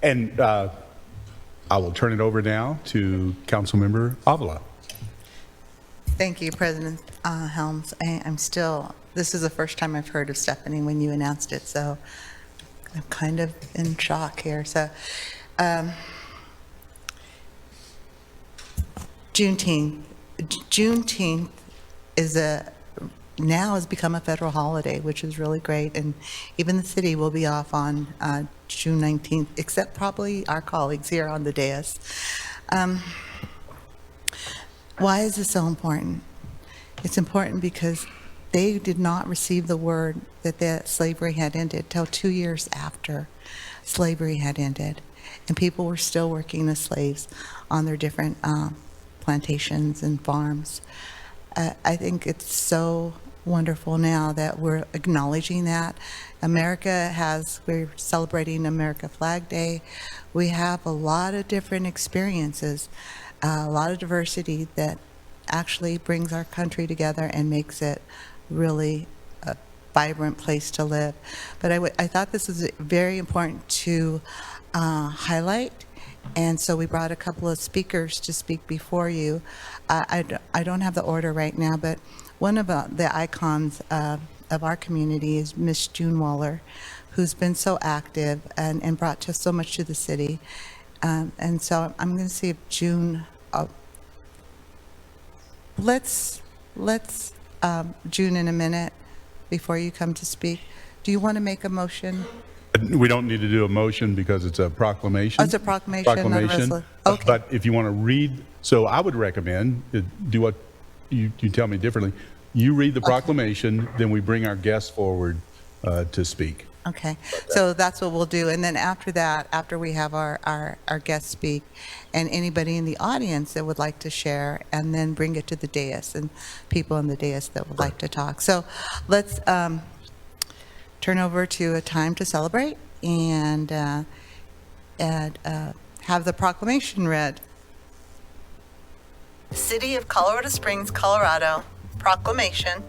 And I will turn it over now to Councilmember Avila. Thank you, President Helms. This is the first time I've heard of Stephanie when you announced it, so I'm kind of in shock here. So, Juneteenth now has become a federal holiday, which is really great, and even the city will be off on June 19th, except probably our colleagues here on the dais. Why is this so important? It's important because they did not receive the word that slavery had ended till 2 years after slavery had ended, and people were still working as slaves on their different plantations and farms. I think it's so wonderful now that we're acknowledging that. We're celebrating America Flag Day. We have a lot of different experiences, a lot of diversity that actually brings our country together and makes it really a vibrant place to live. But I thought this was very important to highlight, and so we brought a couple of speakers to speak before you. I don't have the order right now, but one of the icons of our community is Miss June Waller, who's been so active and brought just so much to the city. And so I'm going to see if June, let's June in a minute before you come to speak. Do you want to make a motion? We don't need to do a motion because it's a proclamation. Oh, it's a proclamation. Not a resolution. Okay. But if you want to read, so I would recommend, do what you tell me differently. You read the proclamation, then we bring our guests forward to speak. Okay, so that's what we'll do. And then after that, after we have our guests speak, and anybody in the audience that would like to share, and then bring it to the dais, and people in the dais that would like to talk. So let's turn over to a time to celebrate and have the proclamation read. City of Colorado Springs, Colorado, Proclamation,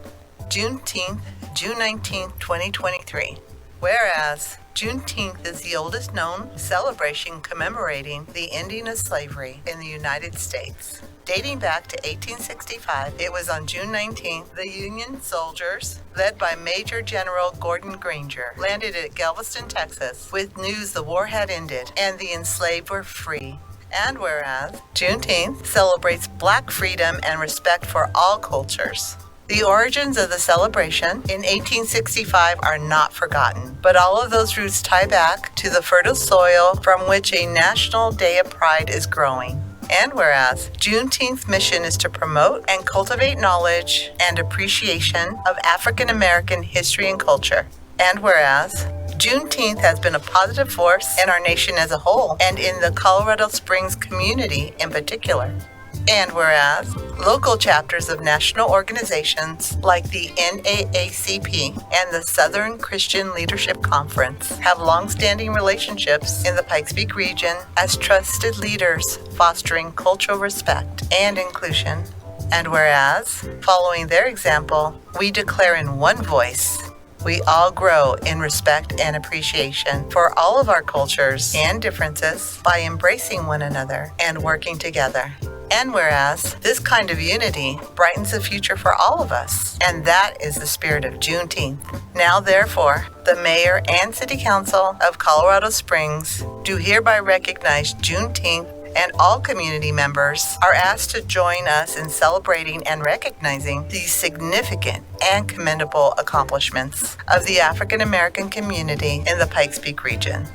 Juneteenth, June 19th, 2023. Whereas Juneteenth is the oldest known celebration commemorating the ending of slavery in the United States. Dating back to 1865, it was on June 19th, the Union soldiers, led by Major General Gordon Granger, landed at Galveston, Texas, with news the war had ended and the enslaved were free. And whereas Juneteenth celebrates Black freedom and respect for all cultures. The origins of the celebration in 1865 are not forgotten, but all of those roots tie back to the fertile soil from which a National Day of Pride is growing. And whereas Juneteenth's mission is to promote and cultivate knowledge and appreciation of African American history and culture. And whereas Juneteenth has been a positive force in our nation as a whole and in the Colorado Springs community in particular. And whereas local chapters of national organizations like the NAACP and the Southern Christian Leadership Conference have long-standing relationships in the Pikes Peak region as trusted leaders fostering cultural respect and inclusion. And whereas, following their example, we declare in one voice, we all grow in respect and appreciation for all of our cultures and differences by embracing one another and working together. And whereas this kind of unity brightens the future for all of us, and that is the spirit of Juneteenth. Now, therefore, the Mayor and City Council of Colorado Springs do hereby recognize Juneteenth, and all community members are asked to join us in celebrating and recognizing these significant and commendable accomplishments of the African American community in the Pikes Peak region.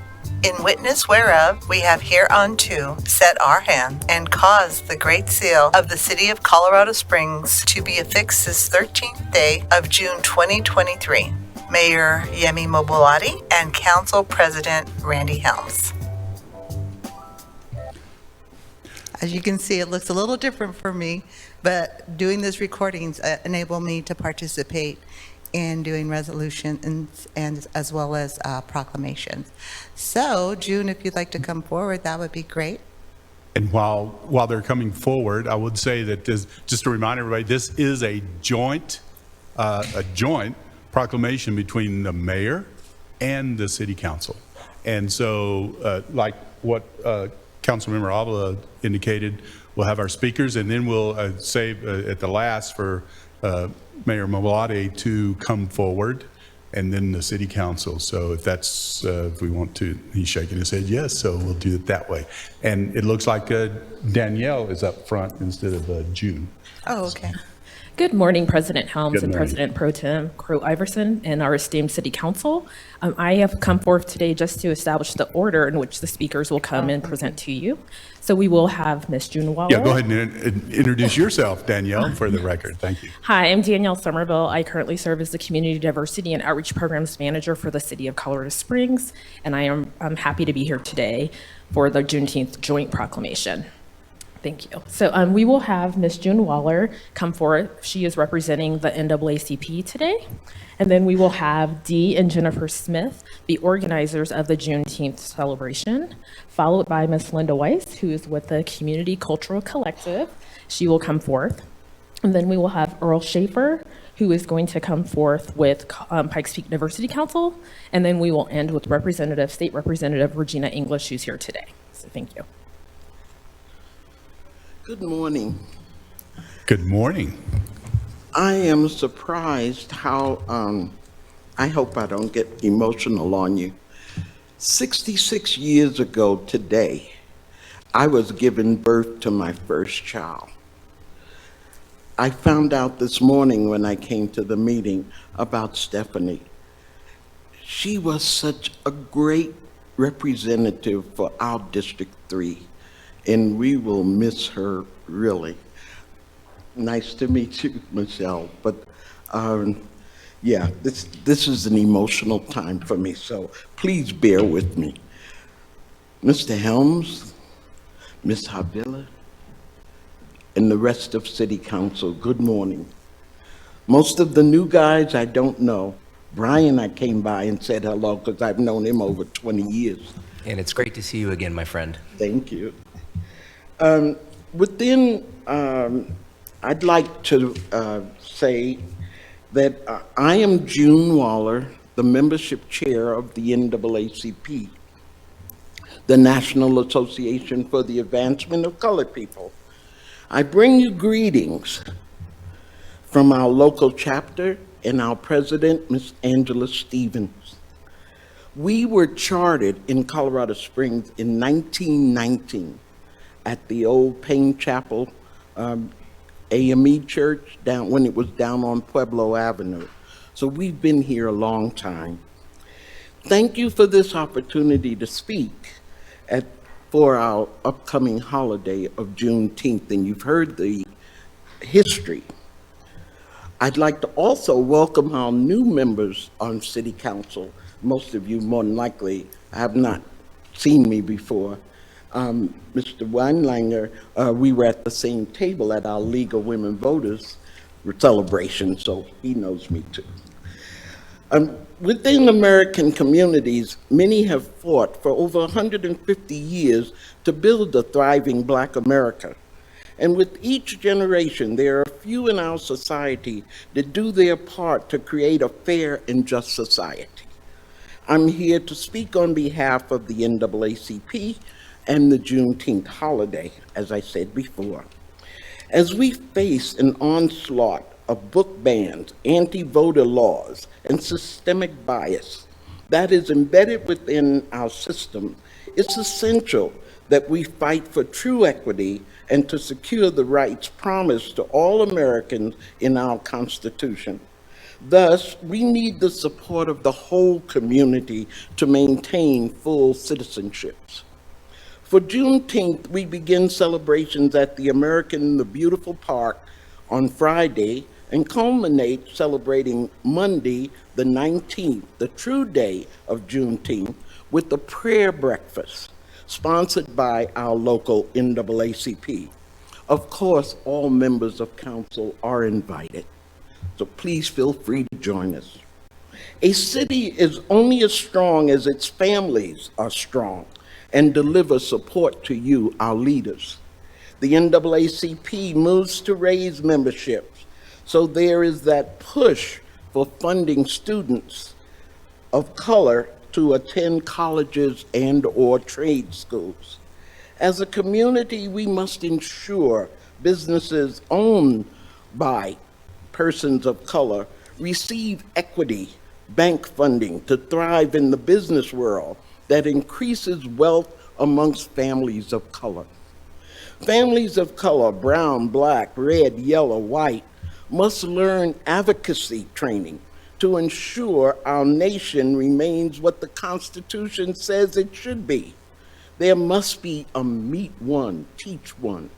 In witness whereof we have hereunto set our hand and caused the great seal of the City of Colorado Springs to be affixed this 13th day of June 2023. Mayor Yemi Mobolade and Council President Randy Helms. As you can see, it looks a little different for me, but doing these recordings enable me to participate in doing resolutions and as well as proclamations. So, June, if you'd like to come forward, that would be great. And while they're coming forward, I would say that just to remind everybody, this is a joint proclamation between the mayor and the city council. And so, like what Councilmember Avila indicated. We'll have our speakers, and then we'll save at the last for Mayor Mobolade to come forward, and then the city council. So if that's, if we want to, he's shaking his head yes, so we'll do it that way. And it looks like Danielle is up front instead of June. Oh, okay. Good morning, President Helms Good and morning. President Pro Tem Crow Iverson and our esteemed City Council. I have come forth today just to establish the order in which the speakers will come and present to you. So we will have Ms. June Waller. Yeah, go ahead and introduce yourself, Danielle, for the record. Thank you. Hi, I'm Danielle Somerville. I currently serve as the Community Diversity and Outreach Programs Manager for the City of Colorado Springs, and I'm happy to be here today for the Juneteenth Joint Proclamation. Thank you. So we will have Ms. June Waller come forward. She is representing the NAACP today. And then we will have DeAndre and Jennifer Smith, the organizers of the Juneteenth celebration, followed by Ms. Linda Weise, who is with the Community Cultural Collective. She will come forth. And then we will have Earl Schaffer, who is going to come forth with Pikes Peak Diversity Council. And then we will end with State Representative Regina English, who's here today. So thank you. Good morning. Good morning. I am surprised how, I hope I don't get emotional on you. 66 years ago today, I was given birth to my first child. I found out this morning when I came to the meeting about Stephanie. She was such a great representative for our District 3. And we will miss her, really. Nice to meet you, Michelle. But yeah, this is an emotional time for me, so please bear with me. Mr. Helms, Ms. Havila, and the rest of City Council, good morning. Most of the new guys I don't know. Brian, I came by and said hello because I've known him over 20 years. And it's great to see you again, my friend. Thank you. I'd like to say that I am June Waller, the membership chair of the NAACP, the National Association for the Advancement of Colored People. I bring you greetings from our local chapter and our president, Ms. Angela Stevens. We were chartered in Colorado Springs in 1919. At the old Payne Chapel AME church when it was down on Pueblo Avenue. So we've been here a long time. Thank you for this opportunity to speak for our upcoming holiday of Juneteenth, and you've heard the history. I'd like to also welcome our new members on City Council. Most of you more than likely have not seen me before. Mr. Weinlanger, we were at the same table at our League of Women Voters celebration, so he knows me too. Within American communities, many have fought for over 150 years to build a thriving Black America. And with each generation, there are a few in our society that do their part to create a fair and just society. I'm here to speak on behalf of the NAACP and the Juneteenth holiday, as I said before. As we face an onslaught of book bans, anti-voter laws, and systemic bias that is embedded within our system, it's essential that we fight for true equity and to secure the rights promised to all Americans in our Constitution. Thus, we need the support of the whole community to maintain full citizenships. For Juneteenth, we begin celebrations at the American in the Beautiful Park on Friday and culminate celebrating Monday, the 19th, the true day of Juneteenth, with a prayer breakfast sponsored by our local NAACP. Of course, all members of council are invited, so please feel free to join us. A city is only as strong as its families are strong and deliver support to you, our leaders. The NAACP moves to raise memberships, so there is that push for funding students of color to attend colleges and/or trade schools. As a community, we must ensure businesses owned by persons of color receive equity, bank funding to thrive in the business world that increases wealth amongst families of color. Families of color, brown, black, red, yellow, white, must learn advocacy training to ensure our nation remains what the Constitution says it should be. There must be a meet one, teach one,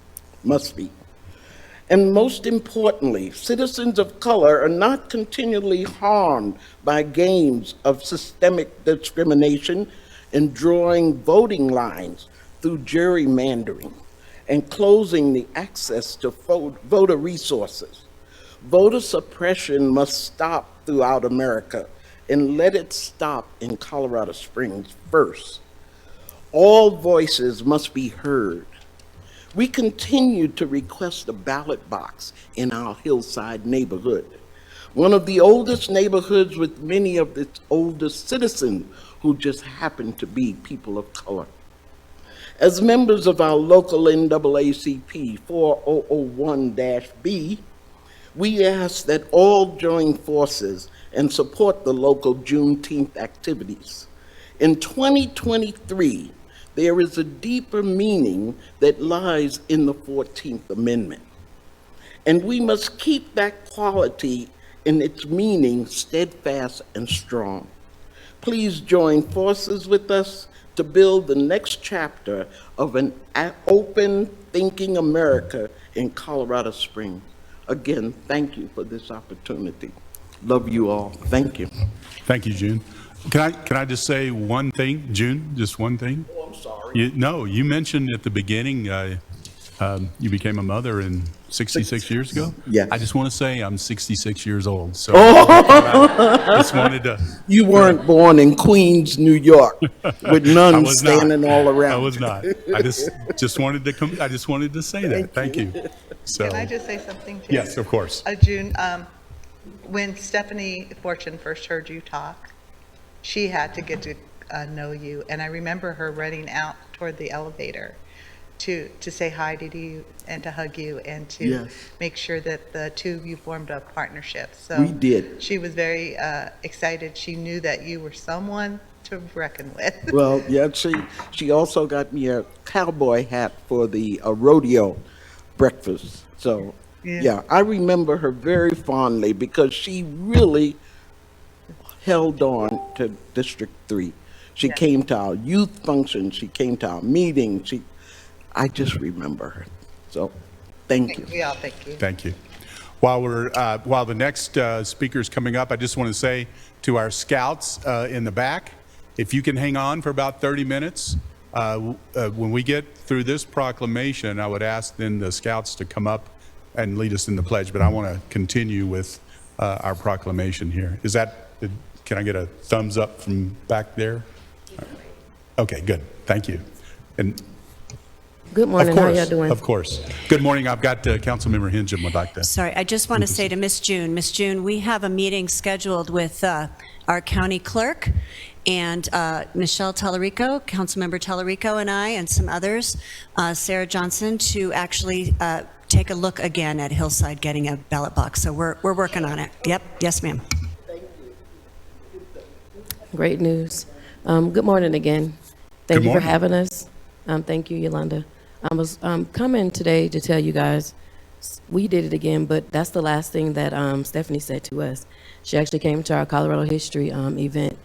must be. And most importantly, citizens of color are not continually harmed by games of systemic discrimination and drawing voting lines through gerrymandering and closing the access to voter resources. Voter suppression must stop throughout America, and let it stop in Colorado Springs first. All voices must be heard. We continue to request a ballot box in our Hillside neighborhood, one of the oldest neighborhoods with many of its oldest citizens who just happen to be people of color. As members of our local NAACP 4001-B, we ask that all join forces and support the local Juneteenth activities. In 2023, there is a deeper meaning that lies in the 14th Amendment. And we must keep that quality in its meaning steadfast and strong. Please join forces with us to build the next chapter of an open, thinking America in Colorado Springs. Again, thank you for this opportunity. Love you all. Thank you. Thank you, June. Can I just say one thing, June? Just one thing? Oh, I'm sorry. You mentioned at the beginning you became a mother in 66 years ago. Yes. I just want to say I'm 66 years old. So I just wanted to. You weren't born in Queens, New York, with nuns standing all around. I was not. I just wanted to come. I just wanted to say that. Thank you. So. Can I just say something too? Yes, of course. June, when Stephanie Fortune first heard you talk, she had to get to know you, and I remember her running out toward the elevator to say hi to you and to hug you and to Yes. make sure that the two of you formed a partnership. So We did. She was very excited. She knew that you were someone to reckon with. Well, yeah, she also got me a cowboy hat for the rodeo breakfast. So, yeah, I remember her very fondly because she really held on to District 3. She came to our youth functions. She came to our meetings. I just remember her. So, thank you. We all thank you. Thank you. While the next speaker is coming up, I just want to say to our scouts in the back, if you can hang on for about 30 minutes, when we get through this proclamation, I would ask then the scouts to come up and lead us in the pledge. But I want to continue with our proclamation here. Can I get a thumbs up from back there? Okay, good. Thank you. And Good morning. How y'all doing? of course. Good morning. I've got Councilmember Hingham would like to. Sorry, I just want to say to Miss June, we have a meeting scheduled with our county clerk and Michelle Tellerico, Councilmember Tellerico, and I, and some others, Sarah Johnson, to actually take a look again at Hillside getting a ballot box. So we're working on it. Yep. Yes, ma'am. Great news. Good morning again. Thank Good you for morning. having us. Thank you, Yolanda. I was coming today to tell you guys we did it again, but that's the last thing that Stephanie said to us. She actually came to our Colorado History event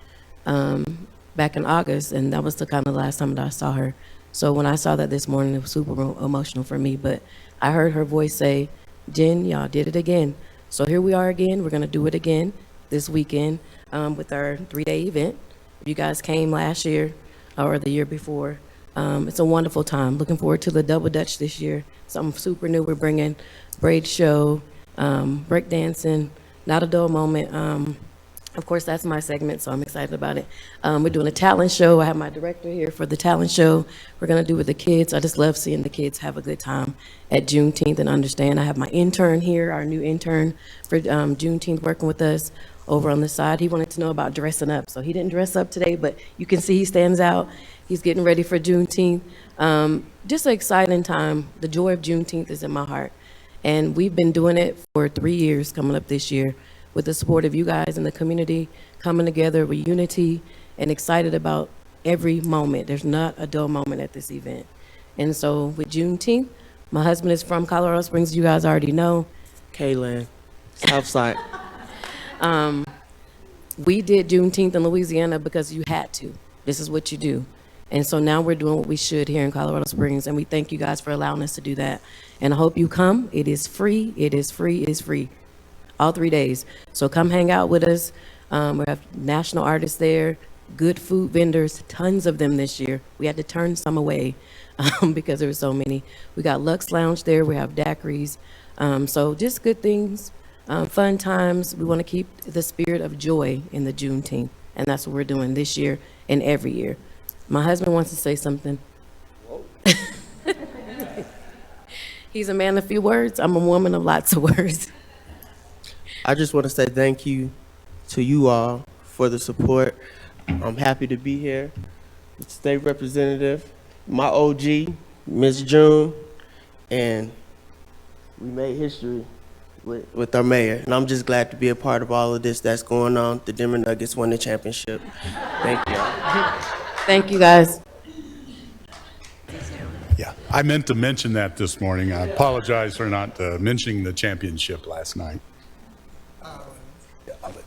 back in August, and that was the kind of last time that I saw her. So when I saw that this morning, it was super emotional for me, but I heard her voice say, Jen, y'all did it again. So here we are again. We're going to do it again this weekend with our 3-day event. You guys came last year or the year before. It's a wonderful time. Looking forward to the Double Dutch this year. Something super new. We're bringing braid show, break dancing, not a dull moment. Of course, that's my segment, so I'm excited about it. We're doing a talent show. I have my director here for the talent show. We're going to do it with the kids. I just love seeing the kids have a good time at Juneteenth and understand. I have my intern here, our new intern for Juneteenth, working with us. over on the side. He wanted to know about dressing up, so he didn't dress up today, but you can see he stands out. He's getting ready for Juneteenth. Just an exciting time. The joy of Juneteenth is in my heart. And we've been doing it for 3 years coming up this year with the support of you guys in the community, coming together with unity and excited about every moment. There's not a dull moment at this event. And so with Juneteenth, my husband is from Colorado Springs, you guys already know. Kaylin, Southside. We did Juneteenth in Louisiana because you had to. This is what you do. And so now we're doing what we should here in Colorado Springs, and we thank you guys for allowing us to do that. And I hope you come. It is free, it is free, it is free. All 3 days. So come hang out with us. We have national artists there, good food vendors, tons of them this year. We had to turn some away because there were so many. We got Lux Lounge there, we have daiquiris. So just good things, fun times. We want to keep the spirit of joy in the Juneteenth, and that's what we're doing this year and every year. My husband wants to say something. He's a man of few words. I'm a woman of lots of words. I just want to say thank you to you all for the support. I'm happy to be here. State Representative, my OG, Miss June, and we made history with our mayor. And I'm just glad to be a part of all of this that's going on. The Denver Nuggets won the championship. Thank you. Thank you, guys. Yeah, I meant to mention that this morning. I apologize for not mentioning the championship last night. Yeah, I'll let-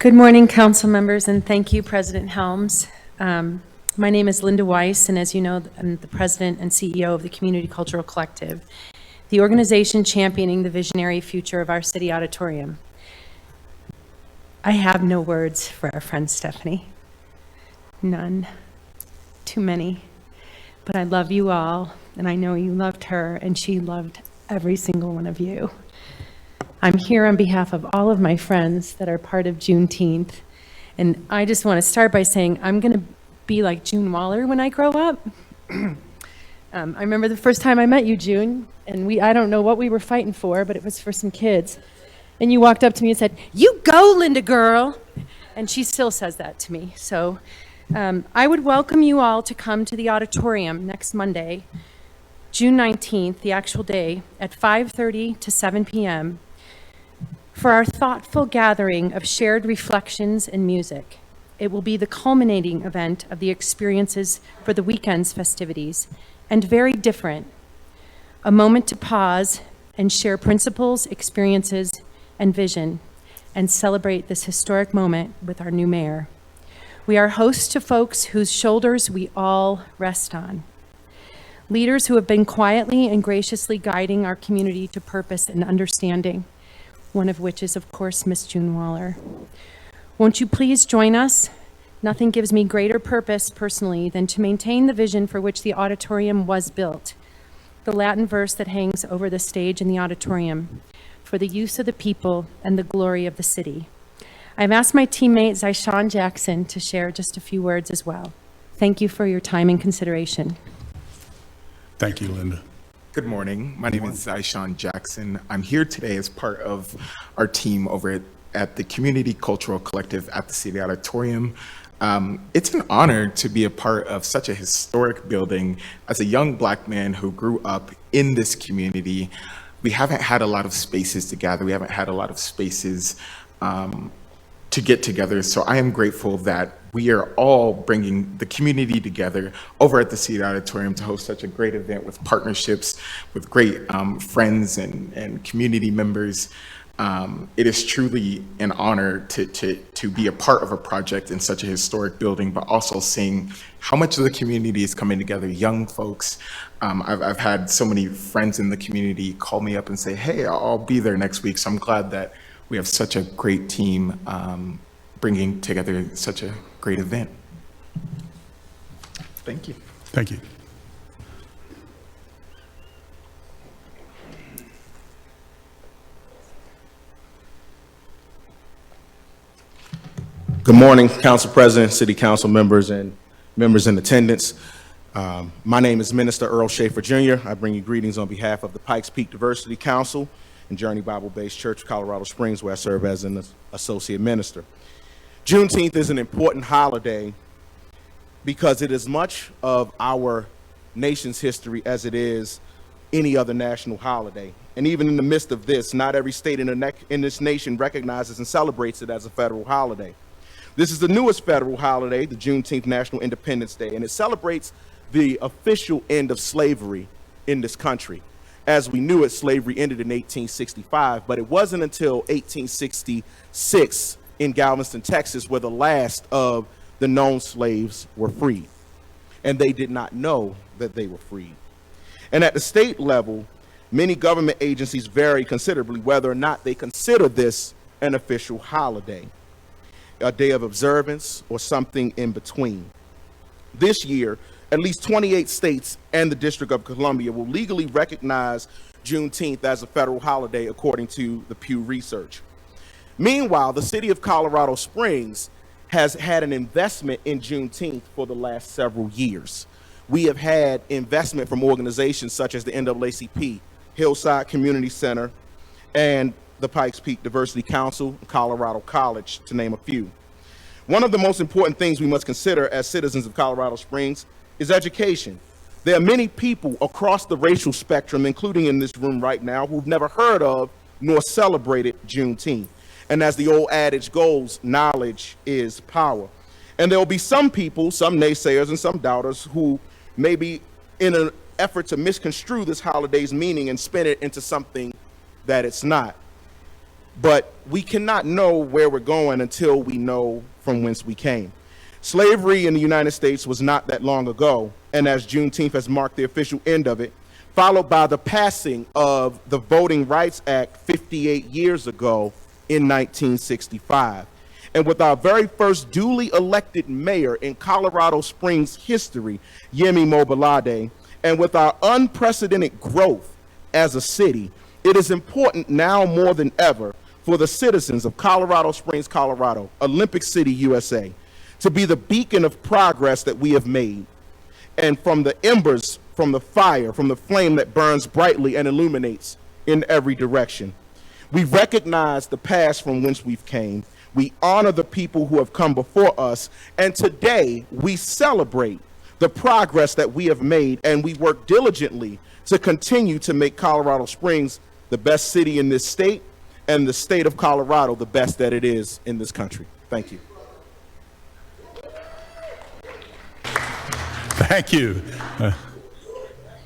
Good morning, council members, and thank you, President Helms. My name is Linda Weise, and as you know, I'm the president and CEO of the Community Cultural Collective, the organization championing the visionary future of our city auditorium. I have no words for our friend Stephanie. None. Too many. But I love you all, and I know you loved her, and she loved every single one of you. I'm here on behalf of all of my friends that are part of Juneteenth, and I just want to start by saying I'm going to be like June Waller when I grow up. I remember the first time I met you, June, and I don't know what we were fighting for, but it was for some kids. And you walked up to me and said, "You go, Linda girl." And she still says that to me. So I would welcome you all to come to the auditorium next Monday, June 19th, the actual day, at 5:30 to 7 p.m. for our thoughtful gathering of shared reflections and music. It will be the culminating event of the experiences for the weekend's festivities, and very different. A moment to pause and share principles, experiences, and vision, and celebrate this historic moment with our new mayor. We are hosts to folks whose shoulders we all rest on. Leaders who have been quietly and graciously guiding our community to purpose and understanding, one of which is, of course, Miss June Waller. Won't you please join us? Nothing gives me greater purpose personally than to maintain the vision for which the auditorium was built, the Latin verse that hangs over the stage in the auditorium, for the use of the people and the glory of the city. I've asked my teammate Zyshawn Jackson to share just a few words as well. Thank you for your time and consideration. Thank you, Linda. Good morning. My name is Zyshawn Jackson. I'm here today as part of our team over at the Community Cultural Collective at the City Auditorium. It's an honor to be a part of such a historic building. As a young Black man who grew up in this community, we haven't had a lot of spaces to gather. We haven't had a lot of spaces to get together. So I am grateful that we are all bringing the community together over at the City Auditorium to host such a great event with partnerships with great friends and community members. It is truly an honor to be a part of a project in such a historic building, but also seeing how much of the community is coming together, young folks. I've had so many friends in the community call me up and say, "Hey, I'll be there next week." So I'm glad that we have such a great team bringing together such a great event. Thank you. Thank you. Good morning, Council President, City Council members, and members in attendance. My name is Minister Earl Schaffer Jr. I bring you greetings on behalf of the Pikes Peak Diversity Council and Journey Bible-Based Church of Colorado Springs, where I serve as an associate minister. Juneteenth is an important holiday because it is much of our nation's history as it is any other national holiday. And even in the midst of this, not every state in this nation recognizes and celebrates it as a federal holiday. This is the newest federal holiday, the Juneteenth National Independence Day, and it celebrates the official end of slavery in this country. As we knew it, slavery ended in 1865, but it wasn't until 1866 in Galveston, Texas, where the last of the known slaves were freed. And they did not know that they were freed. And at the state level, many government agencies vary considerably whether or not they consider this an official holiday, a day of observance, or something in between. This year, at least 28 states and the District of Columbia will legally recognize Juneteenth as a federal holiday, according to the Pew Research. Meanwhile, the city of Colorado Springs has had an investment in Juneteenth for the last several years. We have had investment from organizations such as the NAACP, Hillside Community Center, and the Pikes Peak Diversity Council, Colorado College, to name a few. One of the most important things we must consider as citizens of Colorado Springs is education. There are many people across the racial spectrum, including in this room right now, who've never heard of nor celebrated Juneteenth. And as the old adage goes, knowledge is power. And there will be some people, some naysayers and some doubters, who maybe in an effort to misconstrue this holiday's meaning and spin it into something that it's not. But we cannot know where we're going until we know from whence we came. Slavery in the United States was not that long ago, and as Juneteenth has marked the official end of it, followed by the passing of the Voting Rights Act 58 years ago in 1965. And with our very first duly elected mayor in Colorado Springs history, Yemi Mobolade, and with our unprecedented growth as a city, it is important now more than ever for the citizens of Colorado Springs, Colorado, Olympic City, USA, to be the beacon of progress that we have made. And from the embers, from the fire, from the flame that burns brightly and illuminates in every direction. We recognize the past from whence we've came. We honor the people who have come before us. And today we celebrate the progress that we have made, and we work diligently to continue to make Colorado Springs the best city in this state, and the state of Colorado the best that it is in this country. Thank you. Thank you.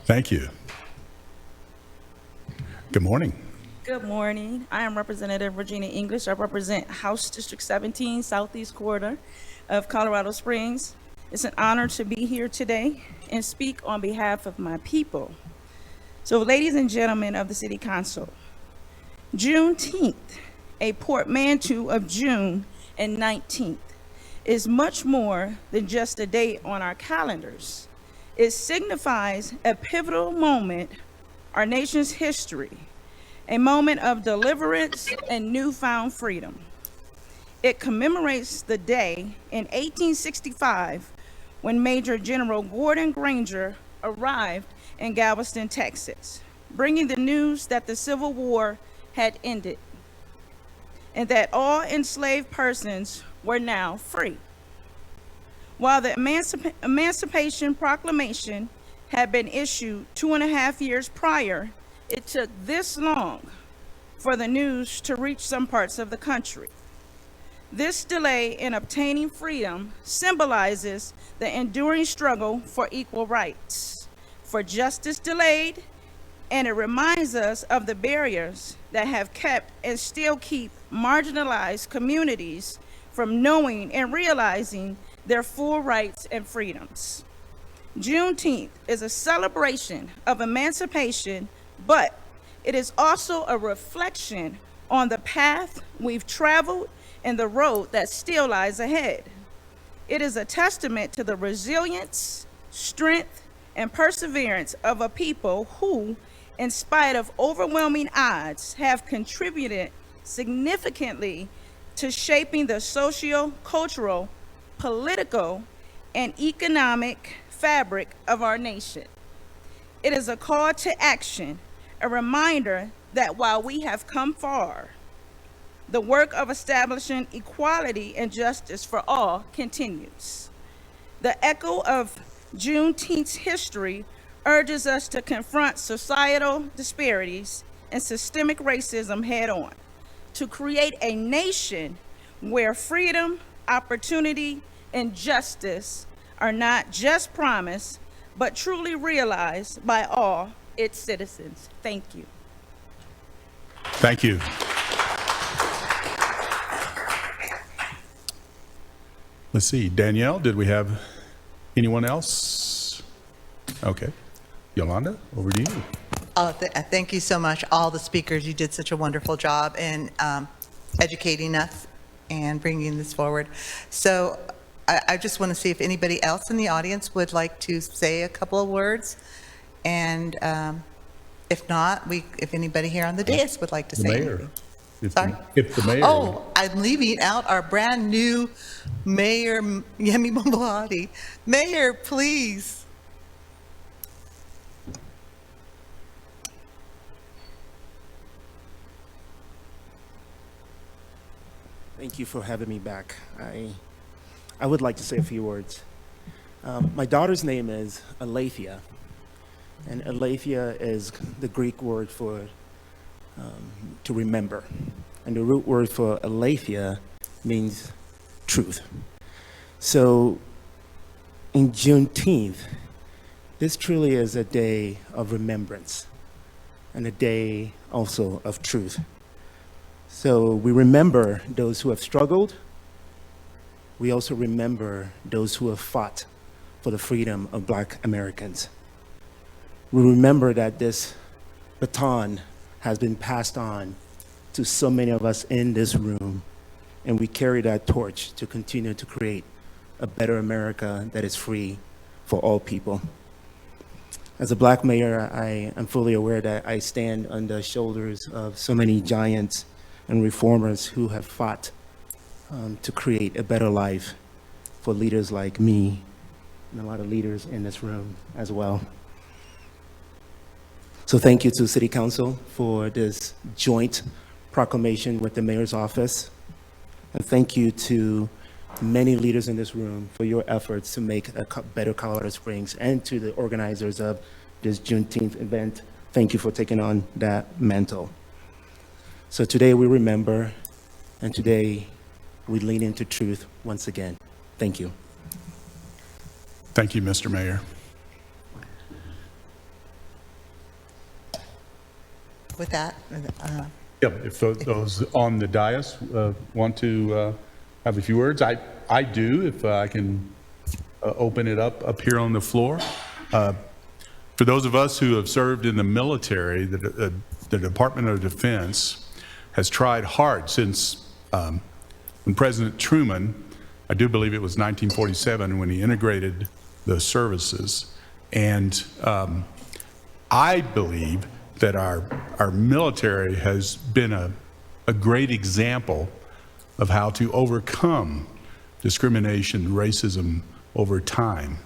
Thank you. Good morning. Good morning. I am Representative Regina English. I represent House District 17, Southeast Corridor of Colorado Springs. It's an honor to be here today and speak on behalf of my people. So, ladies and gentlemen of the City Council, Juneteenth, a portmanteau of June and 19th, is much more than just a date on our calendars. It signifies a pivotal moment, our nation's history, a moment of deliverance and newfound freedom. It commemorates the day in 1865 when Major General Gordon Granger arrived in Galveston, Texas, bringing the news that the Civil War had ended and that all enslaved persons were now free. While the Emancipation Proclamation had been issued 2.5 years prior, it took this long for the news to reach some parts of the country. This delay in obtaining freedom symbolizes the enduring struggle for equal rights, for justice delayed, and it reminds us of the barriers that have kept and still keep marginalized communities from knowing and realizing their full rights and freedoms. Juneteenth is a celebration of emancipation, but it is also a reflection on the path we've traveled and the road that still lies ahead. It is a testament to the resilience, strength, and perseverance of a people who, in spite of overwhelming odds, have contributed significantly to shaping the socio-cultural, political, and economic fabric of our nation. It is a call to action, a reminder that while we have come far, the work of establishing equality and justice for all continues. The echo of Juneteenth's history urges us to confront societal disparities and systemic racism head on, to create a nation where freedom, opportunity, and justice are not just promised, but truly realized by all its citizens. Thank you. Thank you. Let's see, Danielle, did we have anyone else? Okay. Yolanda, over to you. Thank you so much, all the speakers. You did such a wonderful job in educating us and bringing this forward. So I just want to see if anybody else in the audience would like to say a couple of words. And if not, if anybody here on the dais would like to say anything. Sorry? If the mayor. Oh, I'm leaving out our brand new mayor, Yemi Mobolade. Mayor, please. Thank you for having me back. I would like to say a few words. My daughter's name is Aletheia, and Aletheia is the Greek word for to remember. And the root word for Aletheia means truth. So in Juneteenth, this truly is a day of remembrance and a day also of truth. So we remember those who have struggled. We also remember those who have fought for the freedom of Black Americans. We remember that this baton has been passed on to so many of us in this room, and we carry that torch to continue to create a better America that is free for all people. As a Black mayor, I am fully aware that I stand on the shoulders of so many giants and reformers who have fought to create a better life for leaders like me and a lot of leaders in this room as well. So thank you to City Council for this joint proclamation with the Mayor's Office. And thank you to many leaders in this room for your efforts to make a better Colorado Springs, and to the organizers of this Juneteenth event. Thank you for taking on that mantle. So today we remember, and today we lean into truth once again. Thank you. Thank you, Mr. Mayor. With that, Yeah, if those on the dais want to have a few words, I do, if I can open it up here on the floor. For those of us who have served in the military, the Department of Defense has tried hard since when President Truman, I do believe it was 1947, when he integrated the services. And I believe that our military has been a great example of how to overcome discrimination, racism over time.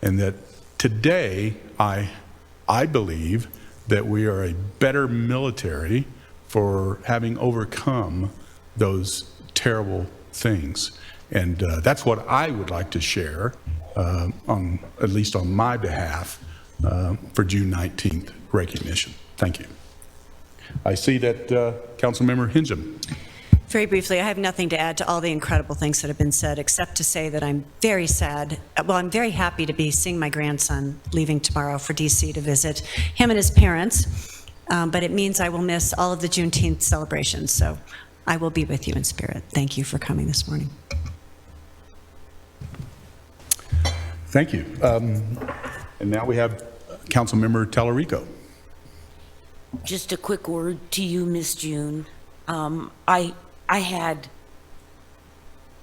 And that today, I believe that we are a better military for having overcome those terrible things. And that's what I would like to share, at least on my behalf, for June 19th recognition. Thank you. I see that Councilmember Hingham. Very briefly, I have nothing to add to all the incredible things that have been said, except to say that I'm very sad. Well, I'm very happy to be seeing my grandson leaving tomorrow for DC to visit him and his parents. But it means I will miss all of the Juneteenth celebrations. So I will be with you in spirit. Thank you for coming this morning. Thank you. And now we have Councilmember Tallarico. Just a quick word to you, Miss June. I had,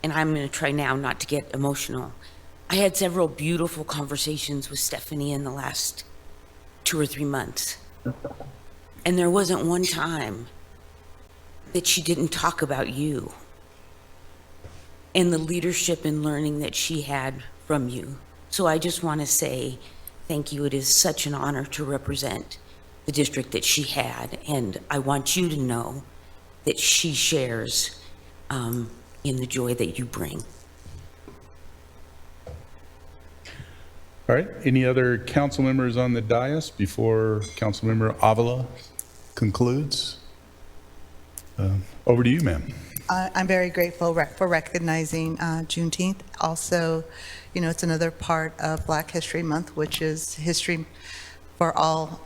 and I'm going to try now not to get emotional, I had several beautiful conversations with Stephanie in the last 2 or 3 months. And there wasn't one time that she didn't talk about you and the leadership and learning that she had from you. So I just want to say thank you. It is such an honor to represent the district that she had, and I want you to know that she shares in the joy that you bring. All right, any other council members on the dais before Councilmember Avila concludes? Over to you, ma'am. I'm very grateful for recognizing Juneteenth. Also, you know, it's another part of Black History Month, which is history for all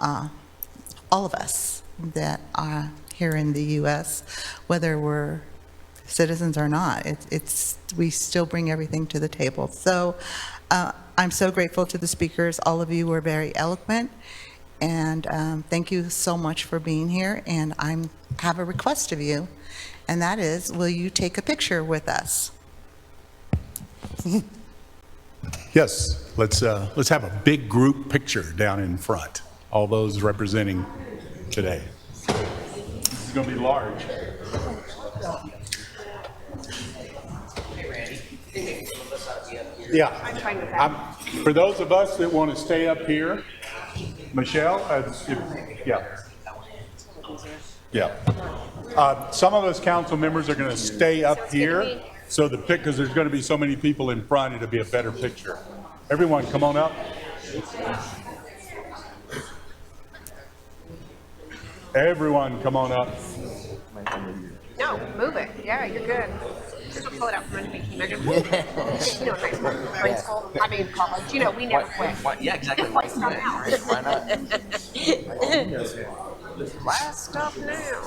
of us that are here in the U.S., whether we're citizens or not. We still bring everything to the table. So I'm so grateful to the speakers. All of you were very eloquent, and thank you so much for being here. And I have a request of you, and that is, will you take a picture with us? Yes, let's have a big group picture down in front. All those representing today. This is going to be large. Yeah. For those of us that want to stay up here, Michelle, some of us council members are going to stay up here, so because there's going to be so many people in front, it'll be a better picture. Everyone, come on up. Everyone, come on up. No, move it. Yeah, you're good. Just pull it out from underneath you. You know, nice grade school. I mean, college. You know, we never quit. Yeah, exactly. Why stop now? Why not? Last stop now.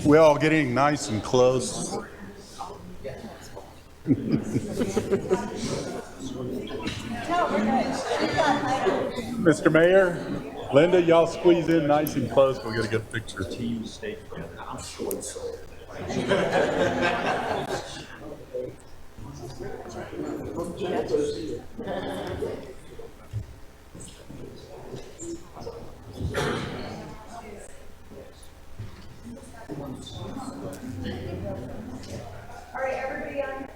We're all getting nice and close. Mr. Mayor, Linda, y'all squeeze in nice and close. We'll get a good picture. Team stay together. I'm short, so. All right, everybody on.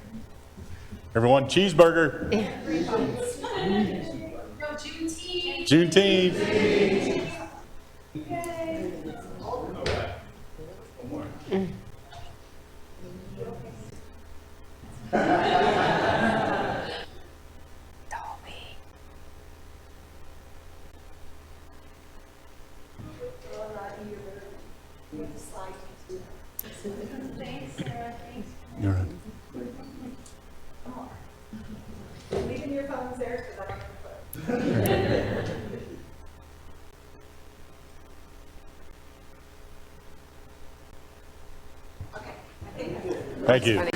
Everyone, cheeseburger. No, Juneteenth. Juneteenth. You're right. Leaving your phones there because I don't have a phone. Thank you.